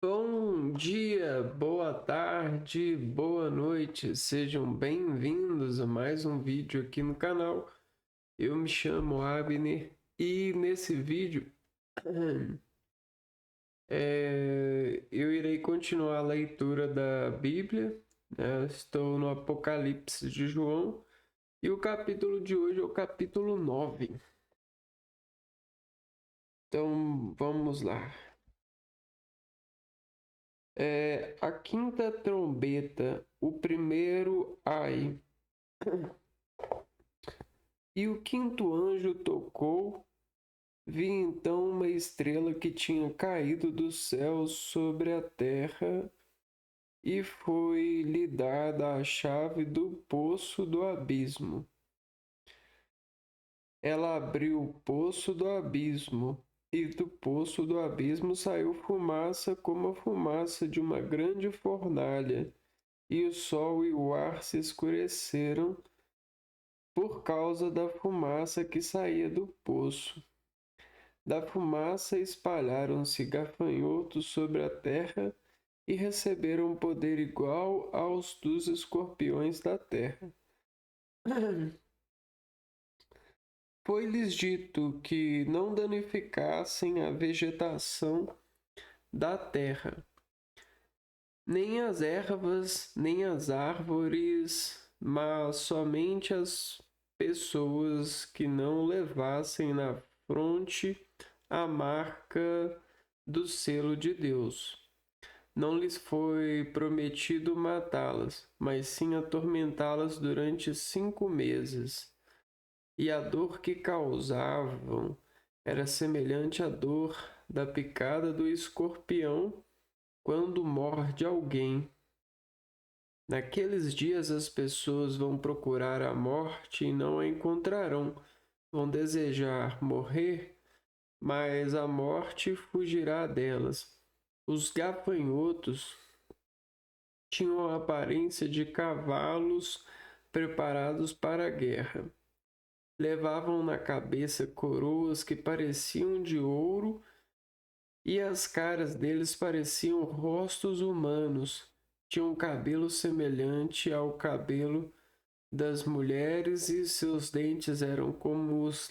Bom dia, boa tarde, boa noite, sejam bem-vindos a mais um vídeo aqui no canal. Eu me chamo Abner e nesse vídeo eu irei continuar a leitura da Bíblia, né? Estou no Apocalipse de João e o capítulo de hoje é o capítulo 9. Então vamos lá. A quinta trombeta, o primeiro ai. E o quinto anjo tocou, vi então uma estrela que tinha caído do céu sobre a terra, e foi-lhe dada a chave do poço do abismo. Ela abriu o poço do abismo, e do poço do abismo saiu fumaça como a fumaça de uma grande fornalha, e o sol e o ar se escureceram por causa da fumaça que saía do poço. Da fumaça espalharam-se gafanhotos sobre a terra e receberam poder igual aos dos escorpiões da terra. Foi-lhes dito que não danificassem a vegetação da terra, nem as ervas, nem as árvores, mas somente as pessoas que não levassem na fronte a marca do selo de Deus. Não lhes foi prometido matá-las, mas sim atormentá-las durante 5 meses. E a dor que causavam era semelhante à dor da picada do escorpião quando morde alguém. Naqueles dias as pessoas vão procurar a morte e não a encontrarão. Vão desejar morrer, mas a morte fugirá delas. Os gafanhotos tinham a aparência de cavalos preparados para a guerra. Levavam na cabeça coroas que pareciam de ouro e as caras deles pareciam rostos humanos. Tinham cabelo semelhante ao cabelo das mulheres e seus dentes eram como os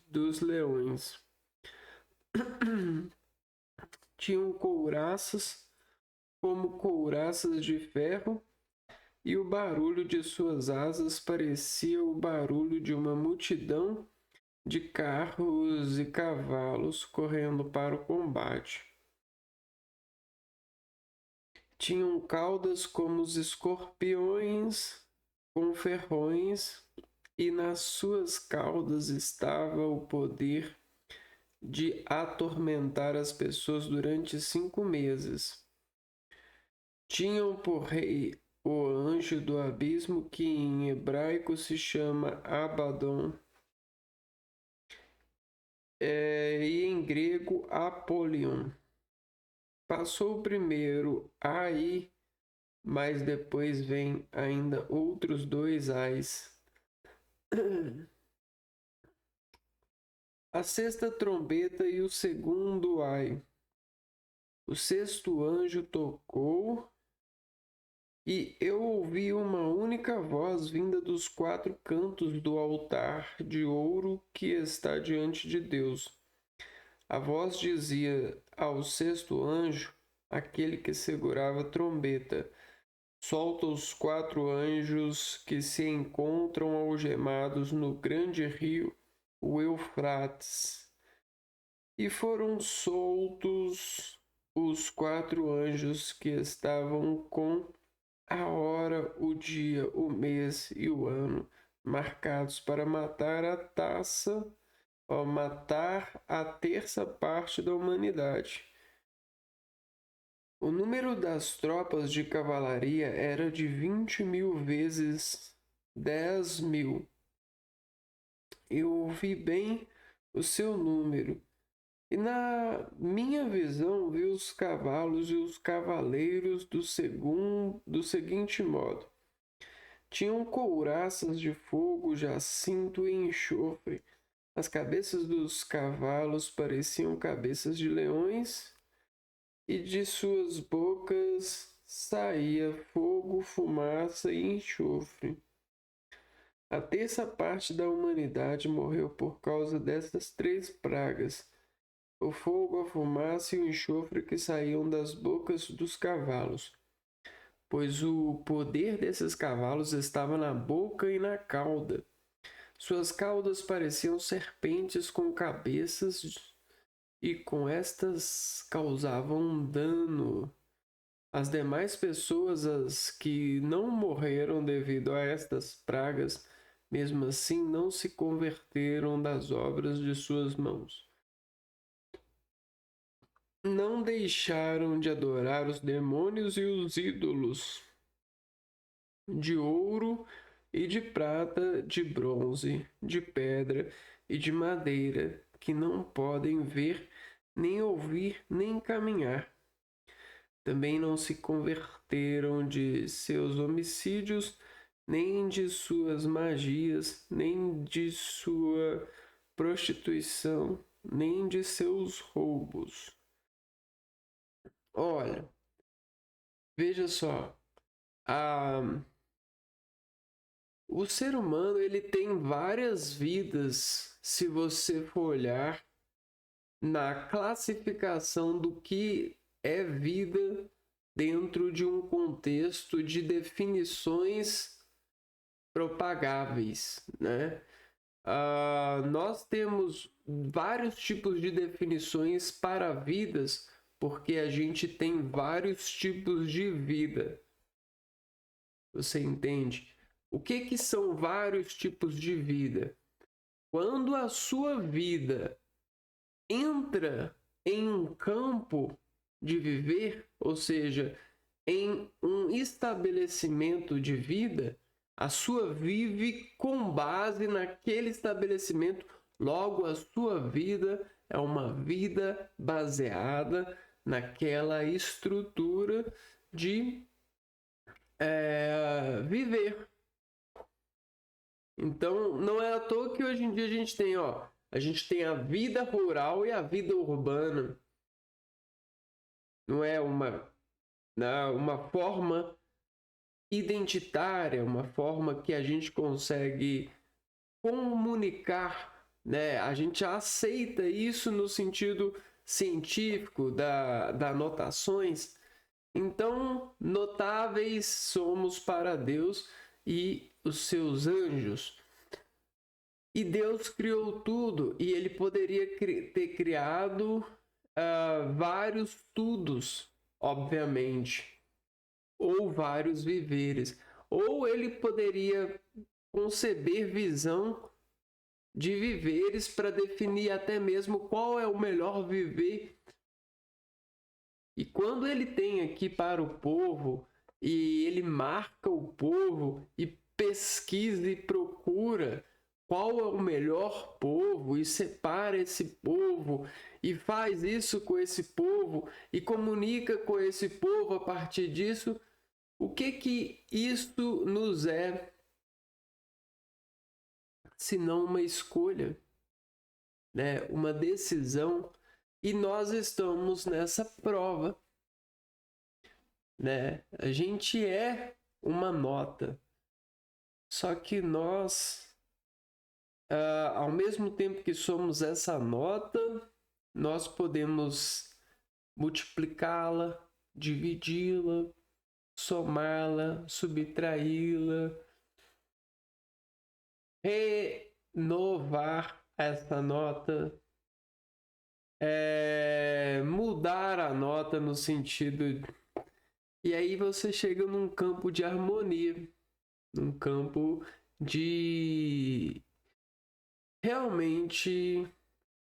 dos leões. Tinham couraças como couraças de ferro, e o barulho de suas asas parecia o barulho de uma multidão de carros e cavalos correndo para o combate. Tinham caudas como os escorpiões com ferrões, e nas suas caudas estava o poder de atormentar as pessoas durante 5 meses. Tinham por rei o anjo do abismo, que em hebraico se chama Abaddon, e em grego Apolion. Passou primeiro Ai, mas depois vem ainda outros dois Ais. A sexta trombeta e o segundo Ai. O sexto anjo tocou, e eu ouvi uma única voz vinda dos 4 cantos do altar de ouro que está diante de Deus. A voz dizia ao sexto anjo, aquele que segurava a trombeta: solta os 4 anjos que se encontram algemados no grande rio, o Eufrates. E foram soltos os 4 anjos que estavam com a hora, o dia, o mês e o ano, marcados para matar a terça parte da humanidade. O número das tropas de cavalaria era de 20.000 vezes 10.000. Eu ouvi bem o seu número, e na minha visão vi os cavalos e os cavaleiros do seguinte modo: tinham couraças de fogo, jacinto e enxofre. As cabeças dos cavalos pareciam cabeças de leões, e de suas bocas saía fogo, fumaça e enxofre. A terça parte da humanidade morreu por causa dessas 3 pragas: o fogo, a fumaça e o enxofre que saíam das bocas dos cavalos, pois o poder desses cavalos estava na boca e na cauda. Suas caudas pareciam serpentes com cabeças e com estas causavam dano. As demais pessoas, as que não morreram devido a estas pragas, mesmo assim não se converteram das obras de suas mãos. Não deixaram de adorar os demônios e os ídolos de ouro e de prata, de bronze, de pedra e de madeira, que não podem ver, nem ouvir, nem caminhar. Também não se converteram de seus homicídios, nem de suas magias, nem de sua prostituição, nem de seus roubos. Olha, veja só, o ser humano ele tem várias vidas, se você for olhar na classificação do que é vida dentro de um contexto de definições propagáveis, né? Nós temos vários tipos de definições para vidas, porque a gente tem vários tipos de vida. Você entende? O que são vários tipos de vida? Quando a sua vida entra em um campo de viver, ou seja, em um estabelecimento de vida, a sua vive com base naquele estabelecimento, logo a sua vida é uma vida baseada naquela estrutura de viver. Então, não é à toa que hoje em dia a gente tem a vida rural e a vida urbana. Não é uma forma identitária, uma forma que a gente consegue comunicar, né? A gente aceita isso no sentido científico das notações. Então, notáveis somos para Deus e os seus anjos. E Deus criou tudo, e ele poderia ter criado vários tudos, obviamente, ou vários viveres, ou ele poderia conceber visão de viveres para definir até mesmo qual é o melhor viver. E quando ele tem aqui para o povo, e ele marca o povo e pesquisa e procura qual é o melhor povo e separa esse povo e faz isso com esse povo e comunica com esse povo a partir disso, o que isso nos é senão uma escolha, né? Uma decisão, e nós estamos nessa prova, né? A gente é uma nota, só que nós, ao mesmo tempo que somos essa nota, nós podemos multiplicá-la, dividi-la, somá-la, subtraí-la, renovar essa nota, mudar a nota no sentido... E aí você chega num campo de harmonia, num campo de realmente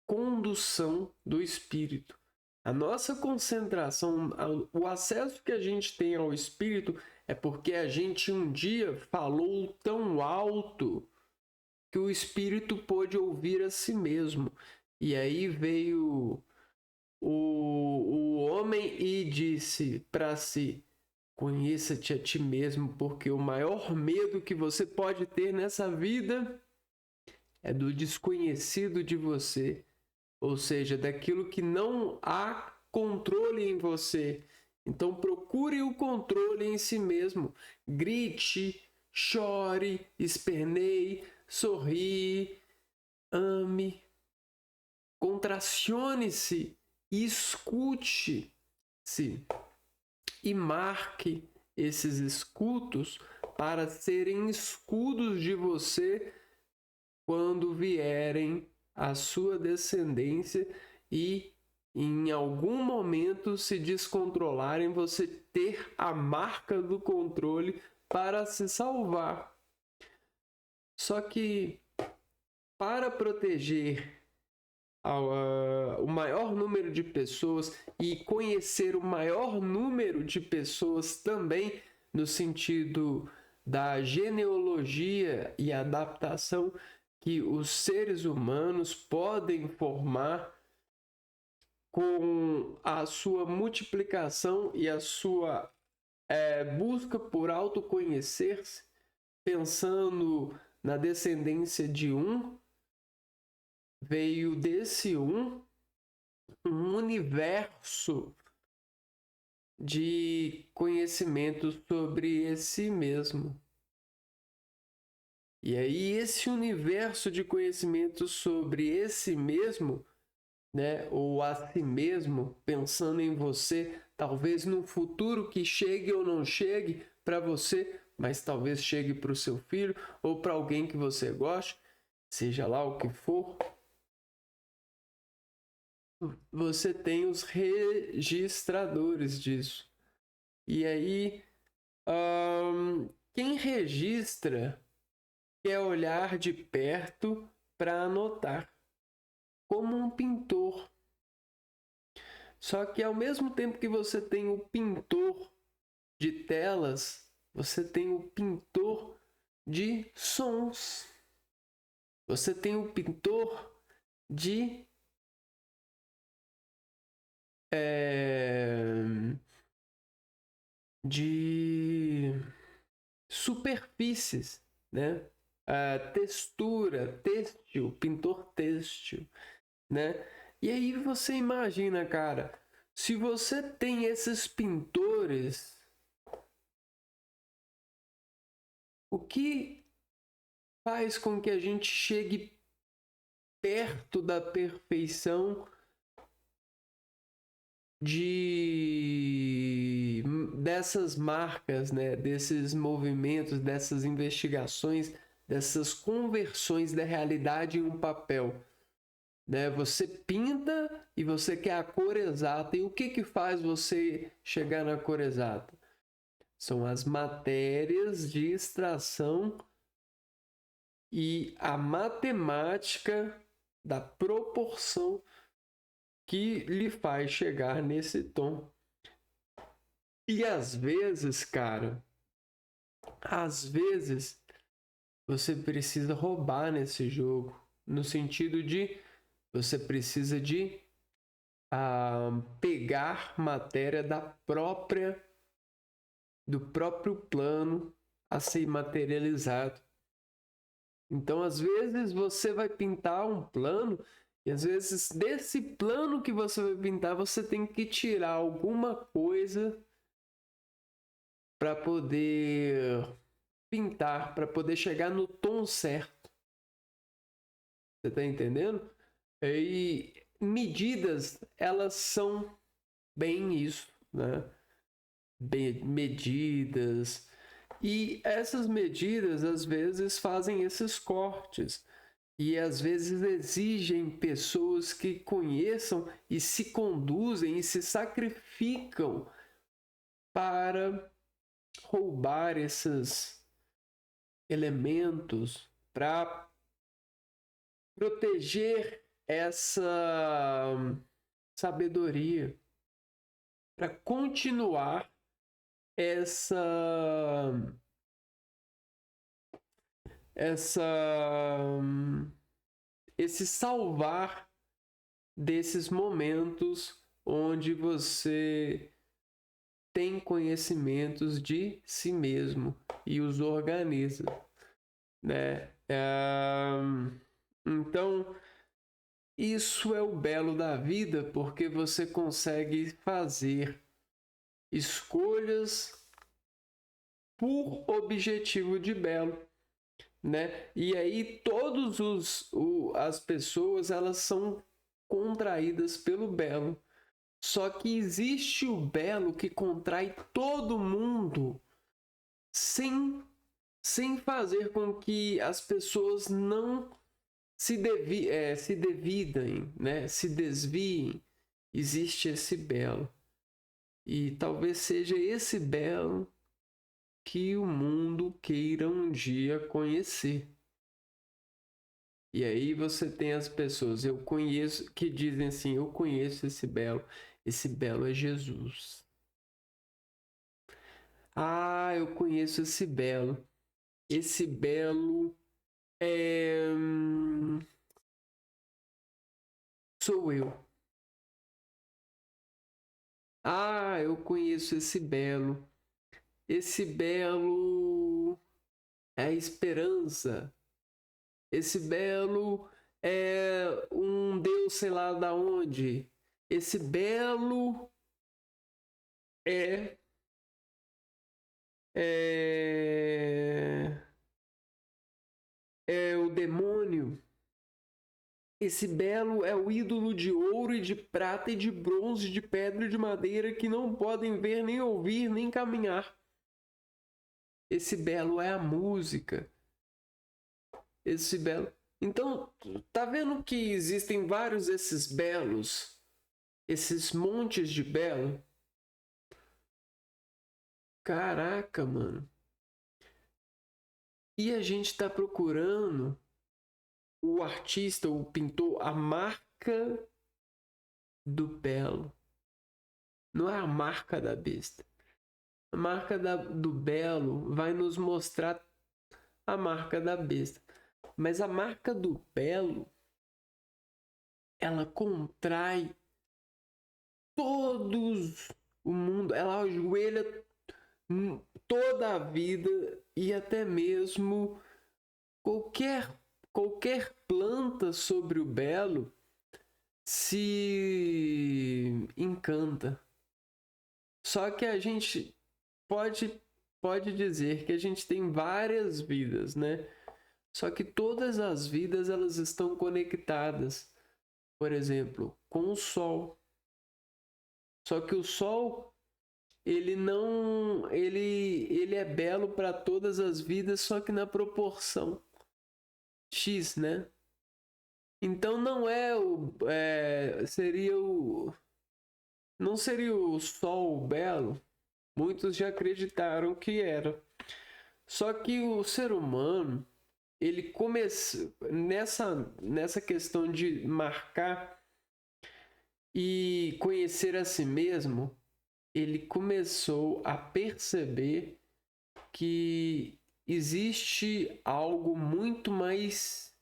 condução do espírito. A nossa concentração, o acesso que a gente tem ao espírito é porque a gente um dia falou tão alto que o espírito pôde ouvir a si mesmo. E aí veio o homem e disse para si: conheça-te a ti mesmo, porque o maior medo que você pode ter nessa vida é do desconhecido de você, ou seja, daquilo que não há controle em você. Então procure o controle em si mesmo. Grite, chore, esperneie, sorri, ame, contracione-se, escute-se e marque esses escudos para serem escudos de você quando vierem a sua descendência e em algum momento se descontrolarem, você ter a marca do controle para se salvar. Só que para proteger o maior número de pessoas e conhecer o maior número de pessoas também, no sentido da genealogia e adaptação que os seres humanos podem formar com a sua multiplicação e a sua busca por autoconhecer-se, pensando na descendência de veio desse um universo de conhecimento sobre si mesmo. E aí esse universo de conhecimento sobre esse mesmo, né, ou a si mesmo, pensando em você, talvez no futuro que chegue ou não chegue para você, mas talvez chegue para o seu filho ou para alguém que você goste, seja lá o que for. Você tem os registradores disso. E aí, quem registra quer olhar de perto para anotar, como um pintor. Só que ao mesmo tempo que você tem o pintor de telas, você tem o pintor de sons. Você tem o pintor de superfícies, né? Textura, têxtil, pintor têxtil, né? E aí você imagina, cara, se você tem esses pintores, o que faz com que a gente chegue perto da perfeição dessas marcas, né? Desses movimentos, dessas investigações, dessas conversões da realidade em um papel, né? Você pinta e você quer a cor exata. E o que faz você chegar na cor exata? São as matérias de extração e a matemática da proporção que lhe faz chegar nesse tom. E às vezes, cara, você precisa roubar nesse jogo, no sentido de você precisa de pegar matéria do próprio plano a ser materializado. Então, às vezes você vai pintar um plano e às vezes desse plano que você vai pintar, você tem que tirar alguma coisa para poder pintar, para poder chegar no tom certo. Você está entendendo? E medidas, elas são bem isso, né? Medidas. E essas medidas, às vezes, fazem esses cortes. E às vezes exigem pessoas que conheçam e se conduzem e se sacrificam para roubar esses elementos, para proteger essa sabedoria, para continuar esse salvar desses momentos onde você tem conhecimentos de si mesmo e os organiza, né? Então, Isso é o belo da vida, porque você consegue fazer escolhas por objetivo de belo, né? E aí as pessoas, elas são contraídas pelo belo. Só que existe o belo que contrai todo mundo sem fazer com que as pessoas não se devidem, né? Se desviem. Existe esse belo. E talvez seja esse belo que o mundo queira um dia conhecer. E aí você tem as pessoas, eu conheço, que dizem assim, eu conheço esse belo é Jesus. Ah, eu conheço esse belo é... sou eu. Ah, eu conheço esse belo é a esperança. Esse belo é um Deus sei lá da onde. Esse belo é, é, é o demônio. Esse belo é o ídolo de ouro e de prata e de bronze, de pedra e de madeira que não podem ver, nem ouvir, nem caminhar. Esse belo é a música. Esse belo. Então, tá vendo que existem vários desses belos, esses montes de belo? Caraca, mano. E a gente tá procurando o artista, o pintor, a marca do belo. Não é a marca da besta. A marca do belo vai nos mostrar a marca da besta. Mas a marca do belo, ela contrai todos o mundo. Ela ajoelha toda a vida e até mesmo qualquer planta sobre o belo se encanta. Só que a gente pode dizer que a gente tem várias vidas, né? Só que todas as vidas elas estão conectadas, por exemplo, com o sol. Só que o sol ele é belo para todas as vidas, só que na proporção X, né? Então não não seria o sol belo. Muitos já acreditaram que era. Só que o ser humano, ele começou nessa questão de marcar e conhecer a si mesmo, ele começou a perceber que existe algo muito mais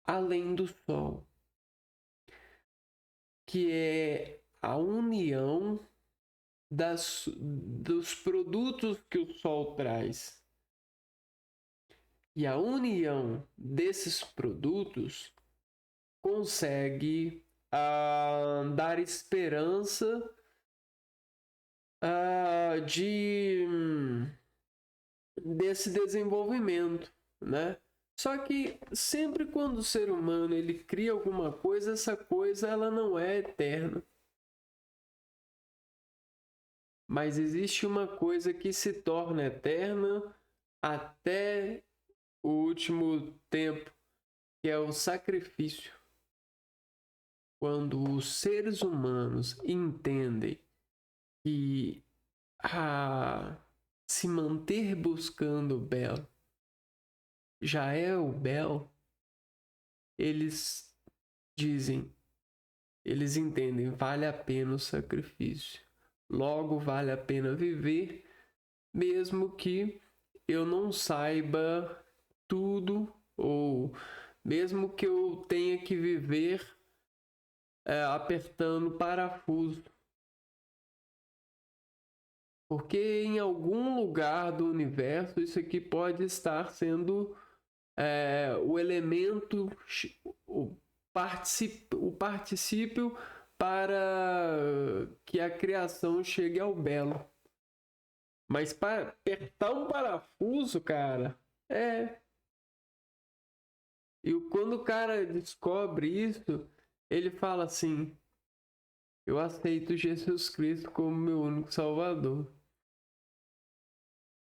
além do sol, que é a união dos produtos que o sol traz. E a união desses produtos consegue dar esperança desse desenvolvimento, né? Só que sempre quando o ser humano ele cria alguma coisa, essa coisa ela não é eterna. Mas existe uma coisa que se torna eterna até o último tempo, que é o sacrifício. Quando os seres humanos entendem que se manter buscando o belo já é o belo, eles eles entendem, vale a pena o sacrifício. Logo, vale a pena viver, mesmo que eu não saiba tudo, ou mesmo que eu tenha que viver apertando parafuso. Porque em algum lugar do universo isso aqui pode estar sendo o elemento, o particípio para que a criação chegue ao belo. Mas para apertar um parafuso, cara, E quando o cara descobre isso, ele fala assim: eu aceito Jesus Cristo como meu único Salvador.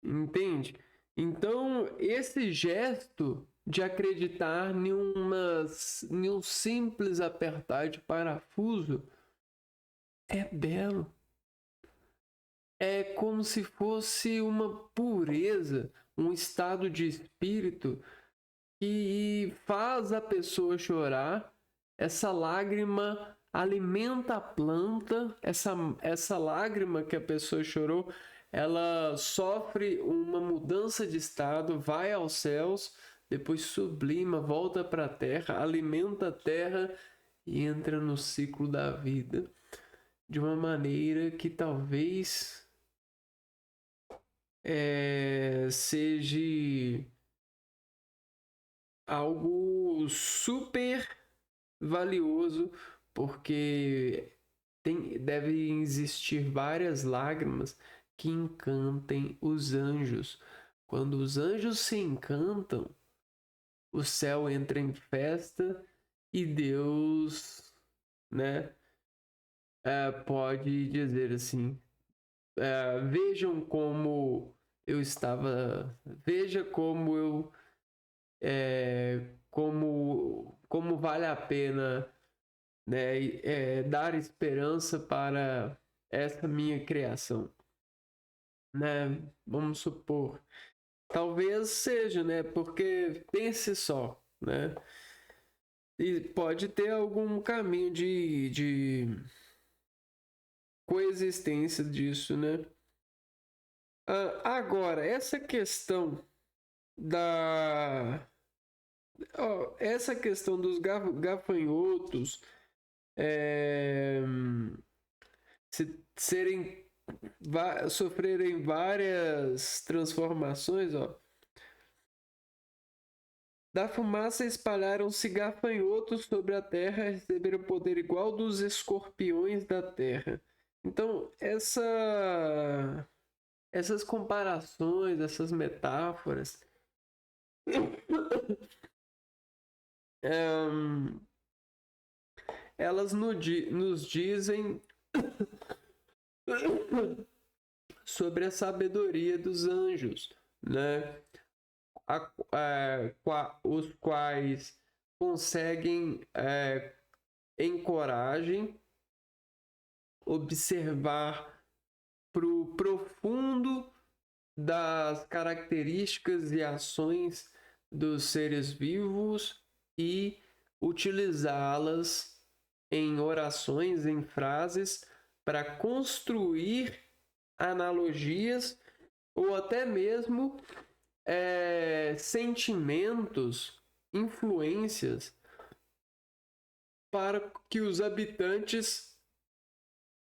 Entende? Então, esse gesto de acreditar em um simples apertar de parafuso é belo. É como se fosse uma pureza, um estado de espírito que faz a pessoa chorar. Essa lágrima alimenta a planta, essa lágrima que a pessoa chorou, ela sofre uma mudança de estado, vai aos céus, depois sublima, volta para a terra, alimenta a terra e entra no ciclo da vida de uma maneira que talvez seja algo super valioso, porque devem existir várias lágrimas que encantem os anjos. Quando os anjos se encantam, o céu entra em festa e Deus, né, pode dizer assim: vejam como eu estava, veja como eu, como vale a pena, né, dar esperança para essa minha criação, né? Vamos supor, talvez seja, né? Porque pense só, né? E pode ter algum caminho de coexistência disso, né? Agora, essa questão da essa questão dos gafanhotos serem sofrerem várias transformações, ó. Da fumaça espalharam-se gafanhotos sobre a terra, receberam poder igual dos escorpiões da terra. Então, essas comparações, essas metáforas, elas nos dizem sobre a sabedoria dos anjos, né? Os quais conseguem, em coragem, observar para o profundo das características e ações dos seres vivos e utilizá-las em orações, em frases, para construir analogias ou até mesmo sentimentos, influências, para que os habitantes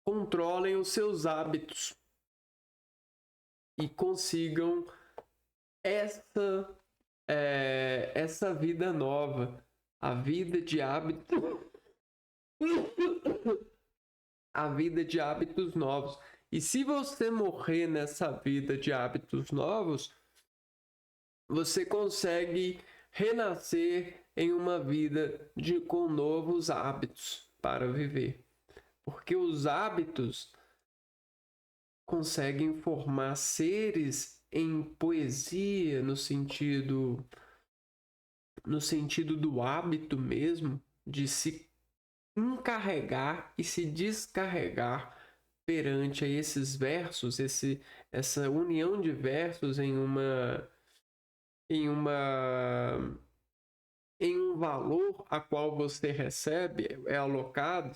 controlem os seus hábitos e consigam essa vida nova, a vida de hábitos, a vida de hábitos novos. E se você morrer nessa vida de hábitos novos, você consegue renascer em uma vida com novos hábitos para viver. Porque os hábitos conseguem formar seres em poesia, no sentido do hábito mesmo, de se encarregar e se descarregar perante esses versos, essa união de versos em um valor a qual você recebe, é alocado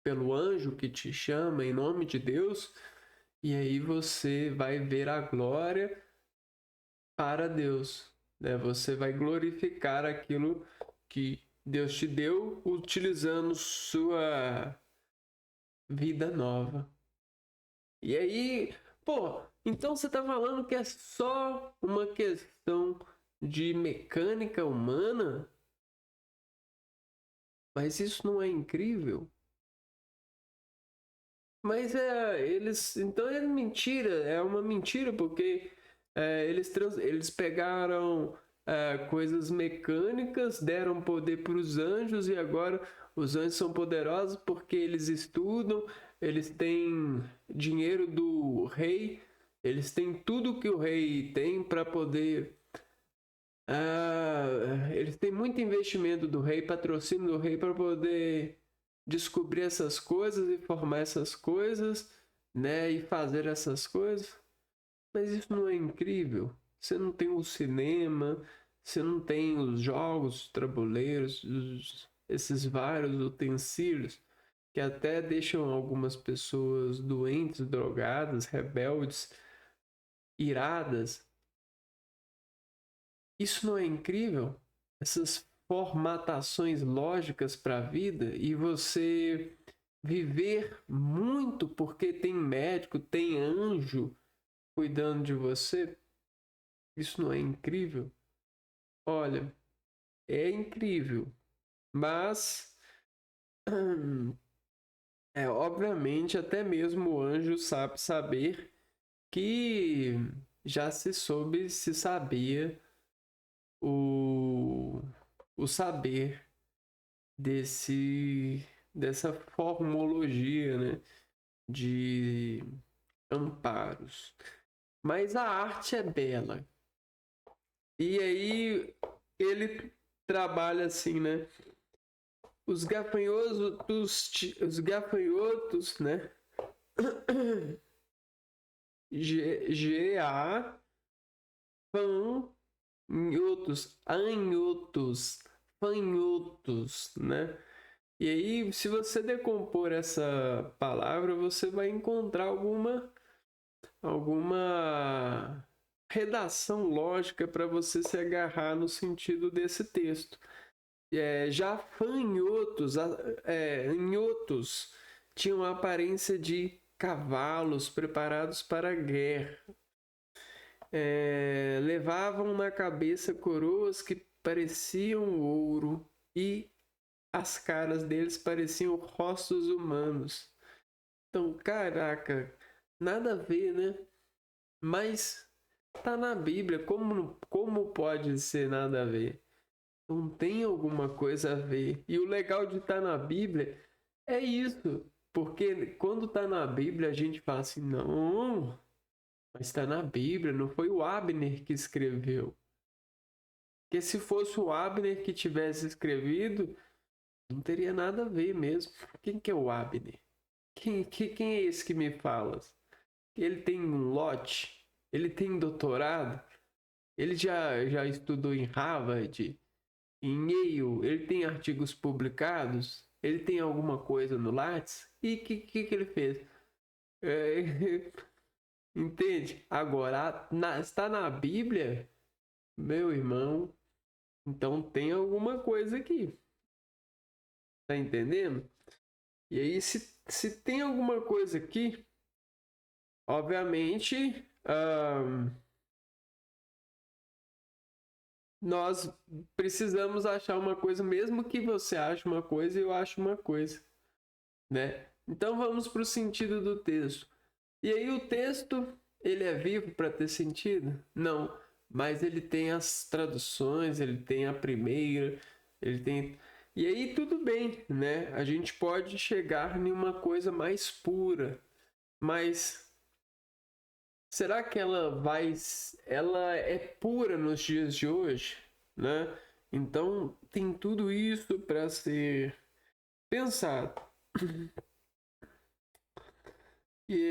pelo anjo que te chama em nome de Deus, e aí você vai ver a glória para Deus, né? Você vai glorificar aquilo que Deus te deu utilizando sua vida nova. E aí, então você tá falando que é só uma questão de mecânica humana? Mas isso não é incrível? Mas então é mentira, é uma mentira, porque eles pegaram coisas mecânicas, deram poder para os anjos e agora os anjos são poderosos porque eles estudam, eles têm dinheiro do rei, eles têm tudo que o rei tem para poder. Eles têm muito investimento do rei, patrocínio do rei para poder descobrir essas coisas e formar essas coisas, né? E fazer essas coisas. Mas isso não é incrível? Você não tem o cinema, você não tem os jogos, os tabuleiros, esses vários utensílios que até deixam algumas pessoas doentes, drogadas, rebeldes, iradas. Isso não é incrível? Essas formatações lógicas para a vida e você viver muito porque tem médico, tem anjo cuidando de você. Isso não é incrível? Olha, é incrível, mas obviamente até mesmo o anjo sabe saber que já se sabia o, o saber dessa formologia, né, de amparos. Mas a arte é bela. E aí ele trabalha assim, né? Os gafanhotos, né? G-A fanhotos, anhotos, fanhotos, né? E aí, se você decompor essa palavra, você vai encontrar alguma redação lógica para você se agarrar no sentido desse texto. Já fanhotos, anhotos, tinham a aparência de cavalos preparados para a guerra. Levavam na cabeça coroas que pareciam ouro e as caras deles pareciam rostos humanos. Então, caraca, nada a ver, né? Mas tá na Bíblia, como pode ser nada a ver? Não tem alguma coisa a ver. E o legal de estar na Bíblia é isso. Porque quando tá na Bíblia, a gente fala assim, não, mas está na Bíblia, não foi o Abner que escreveu. Porque se fosse o Abner que tivesse escrevido, não teria nada a ver mesmo. Quem que é o Abner? Quem é esse que me fala? Ele tem um lote? Ele tem doutorado? Ele já estudou em Harvard? Em Yale? Ele tem artigos publicados? Ele tem alguma coisa no Lattes? E o que ele fez? Entende? Agora, está na Bíblia, meu irmão, então tem alguma coisa aqui. Tá entendendo? E aí, se tem alguma coisa aqui, obviamente, nós precisamos achar uma coisa, mesmo que você ache uma coisa e eu ache uma coisa, né? Então vamos para o sentido do texto. E aí o texto, ele é vivo para ter sentido? Não, mas ele tem as traduções, ele tem a primeira, ele tem... E aí tudo bem, né? A gente pode chegar em uma coisa mais pura, mas será que ela é pura nos dias de hoje, né? Então tem tudo isso para ser pensado. E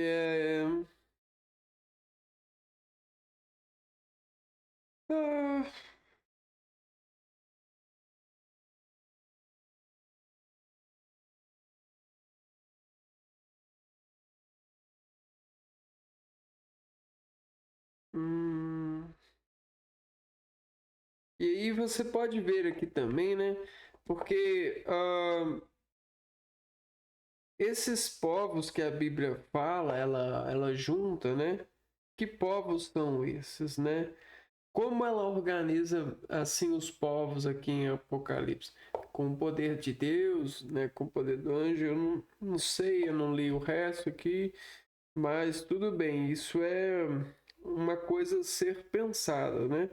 ah, hum, e aí você pode ver aqui também, né? Porque esses povos que a Bíblia fala, ela junta, né? Que povos são esses, né? como ela organiza assim os povos aqui em Apocalipse? Com o poder de Deus, né? Com o poder do anjo, eu não sei, eu não li o resto aqui, mas tudo bem, isso é uma coisa a ser pensada, né?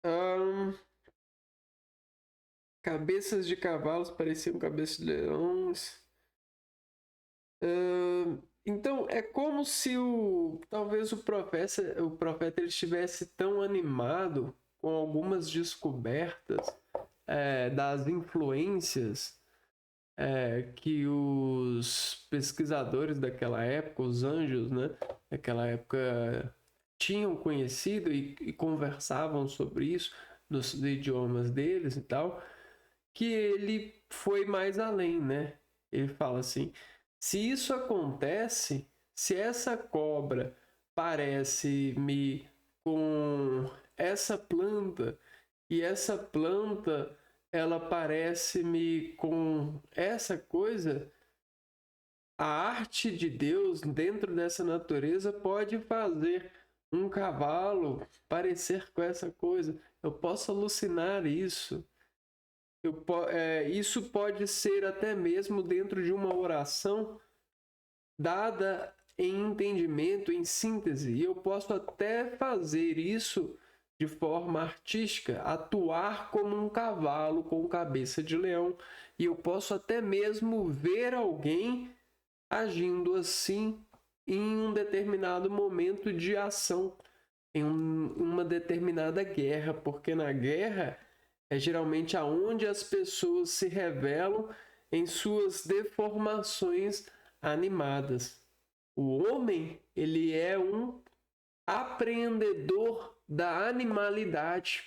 Ahn, cabeças de cavalos pareciam cabeças de leões. Então é como se talvez o profeta ele estivesse tão animado com algumas descobertas das influências que os pesquisadores daquela época, os anjos, né, daquela época tinham conhecido e conversavam sobre isso nos idiomas deles e tal, que ele foi mais além, né? Ele fala assim: se isso acontece, se essa cobra parece-me com essa planta e essa planta ela parece-me com essa coisa, a arte de Deus dentro dessa natureza pode fazer um cavalo parecer com essa coisa. Eu posso alucinar isso. Isso pode ser até mesmo dentro de uma oração dada em entendimento, em síntese. E eu posso até fazer isso de forma artística, atuar como um cavalo com cabeça de leão. E eu posso até mesmo ver alguém agindo assim em um determinado momento de ação, em uma determinada guerra, porque na guerra é geralmente aonde as pessoas se revelam em suas deformações animadas. O homem, ele é um apreendedor da animalidade.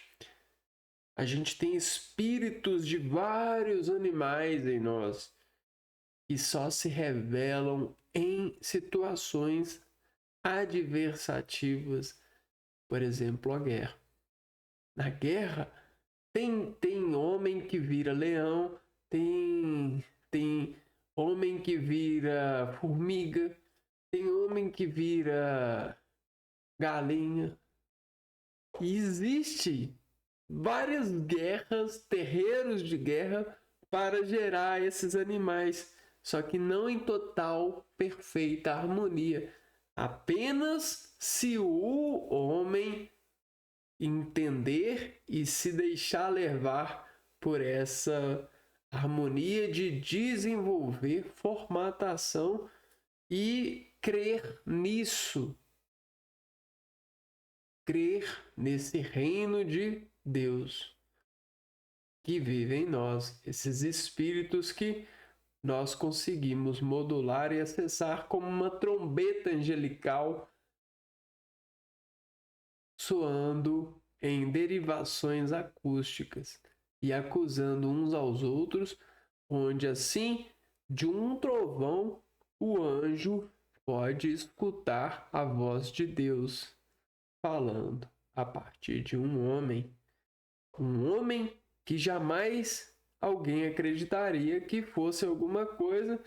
A gente tem espíritos de vários animais em nós que só se revelam em situações adversativas, por exemplo, a guerra. Na guerra, tem homem que vira leão, tem homem que vira formiga, tem homem que vira galinha. E existe várias guerras, terreiros de guerra para gerar esses animais, só que não em total perfeita harmonia. Apenas se o homem entender e se deixar levar por essa harmonia de desenvolver formatação e crer nisso, crer nesse reino de Deus que vive em nós, esses espíritos que nós conseguimos modular e acessar como uma trombeta angelical soando em derivações acústicas e acusando uns aos outros, onde assim, de um trovão, o anjo pode escutar a voz de Deus falando a partir de um homem que jamais alguém acreditaria que fosse alguma coisa.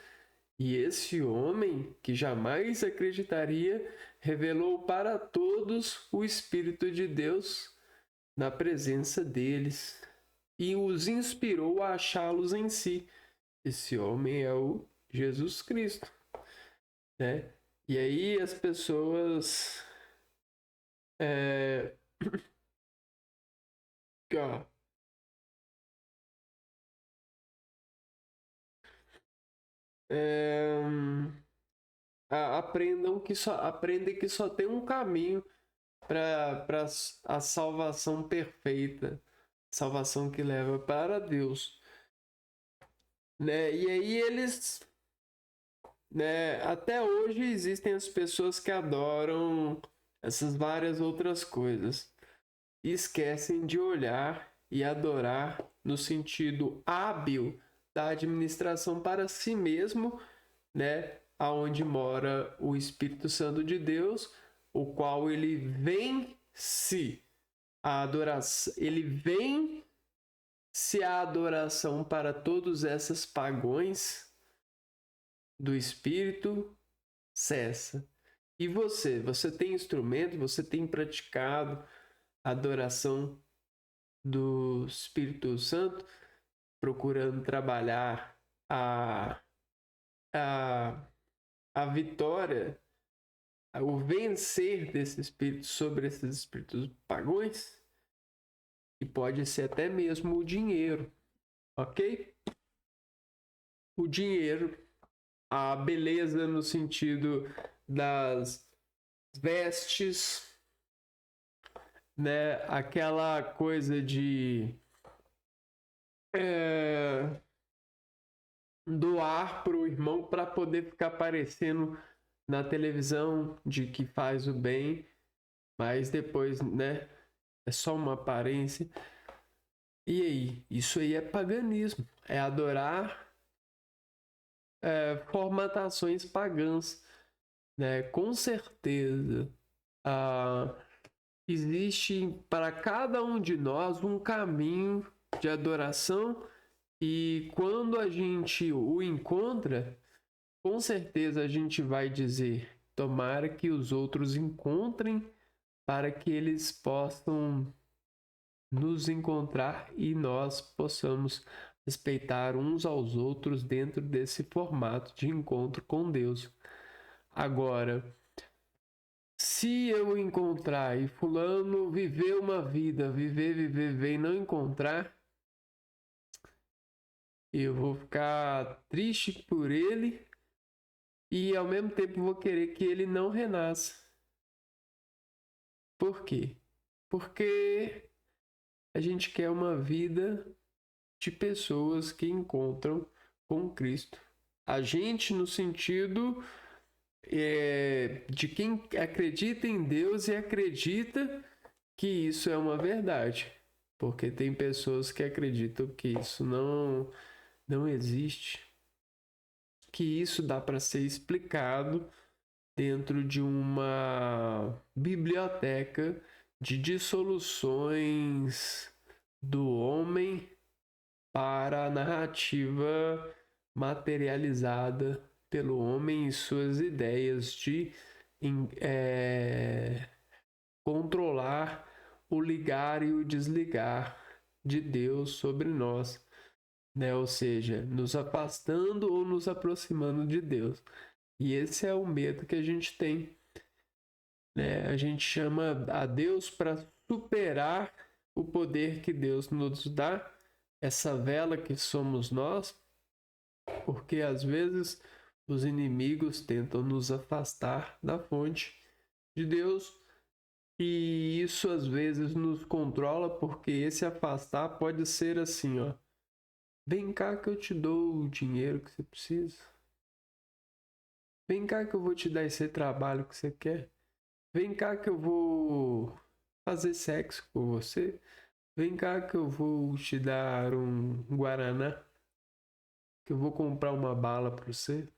E esse homem, que jamais acreditaria, revelou para todos o Espírito de Deus na presença deles e os inspirou a achá-los em si. Esse homem é o Jesus Cristo, né? E aí as pessoas é, ó, é, aprendem que só tem um caminho para a salvação perfeita, salvação que leva para Deus, né? E aí eles, né, até hoje existem as pessoas que adoram essas várias outras coisas e esquecem de olhar e adorar no sentido hábil da administração para si mesmo, né, aonde mora o Espírito Santo de Deus, o qual ele vence a adoração, ele vence a adoração para todos esses pagões do Espírito cessa. E você tem instrumento, você tem praticado adoração do Espírito Santo, procurando trabalhar a, a, a vitória, o vencer desse espírito sobre esses espíritos pagões, e pode ser até mesmo o dinheiro, ok? O dinheiro, a beleza no sentido das vestes, né? Aquela coisa de doar para o irmão para poder ficar aparecendo na televisão de que faz o bem, mas depois, né? É só uma aparência. E aí? Isso aí é paganismo. É adorar formatações pagãs, né? Com certeza. Existe para cada um de nós um caminho de adoração, e quando a gente o encontra, com certeza a gente vai dizer: tomara que os outros encontrem, para que eles possam nos encontrar e nós possamos respeitar uns aos outros dentro desse formato de encontro com Deus. Agora, se eu encontrar e fulano viver uma vida, viver e não encontrar, eu vou ficar triste por ele e ao mesmo tempo vou querer que ele não renasça. Por quê? Porque a gente quer uma vida de pessoas que encontram com Cristo. A gente no sentido de quem acredita em Deus e acredita que isso é uma verdade. Porque tem pessoas que acreditam que isso não existe, que isso dá para ser explicado dentro de uma biblioteca de dissoluções do homem para a narrativa materializada pelo homem e suas ideias de controlar o ligar e o desligar de Deus sobre nós, né? Ou seja, nos afastando ou nos aproximando de Deus. E esse é o medo que a gente tem, né? A gente chama a Deus para superar o poder que Deus nos dá, essa vela que somos nós, porque às vezes os inimigos tentam nos afastar da fonte de Deus, e isso às vezes nos controla, porque esse afastar pode ser assim, ó: vem cá que eu te dou o dinheiro que você precisa. Vem cá que eu vou te dar esse trabalho que você quer. Vem cá que eu vou fazer sexo com você. Vem cá que eu vou te dar um guaraná, que eu vou comprar uma bala para você.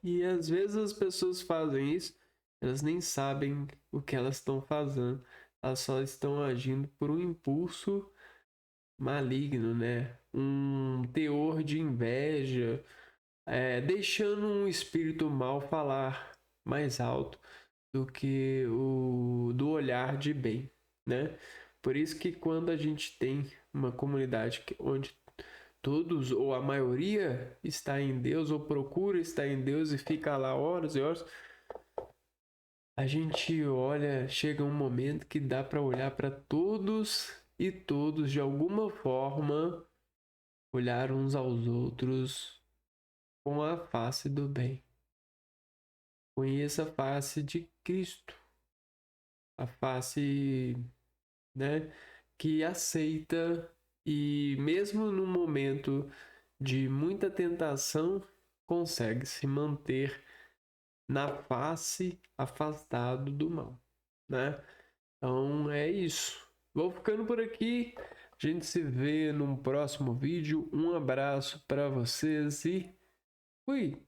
E às vezes as pessoas fazem isso, elas nem sabem o que elas estão fazendo. Elas só estão agindo por um impulso maligno, né? Um teor de inveja, deixando um espírito mal falar mais alto do que o do olhar de bem, né? Por isso que quando a gente tem uma comunidade onde todos ou a maioria está em Deus ou procura estar em Deus e fica lá horas e horas, a gente olha, chega um momento que dá para olhar para todos e todos de alguma forma olhar uns aos outros com a face do bem. Conheça a face de Cristo, a face, né, que aceita e mesmo no momento de muita tentação consegue se manter na face, afastado do mal, né? Então é isso. Vou ficando por aqui. A gente se vê num próximo vídeo. Um abraço para vocês e fui!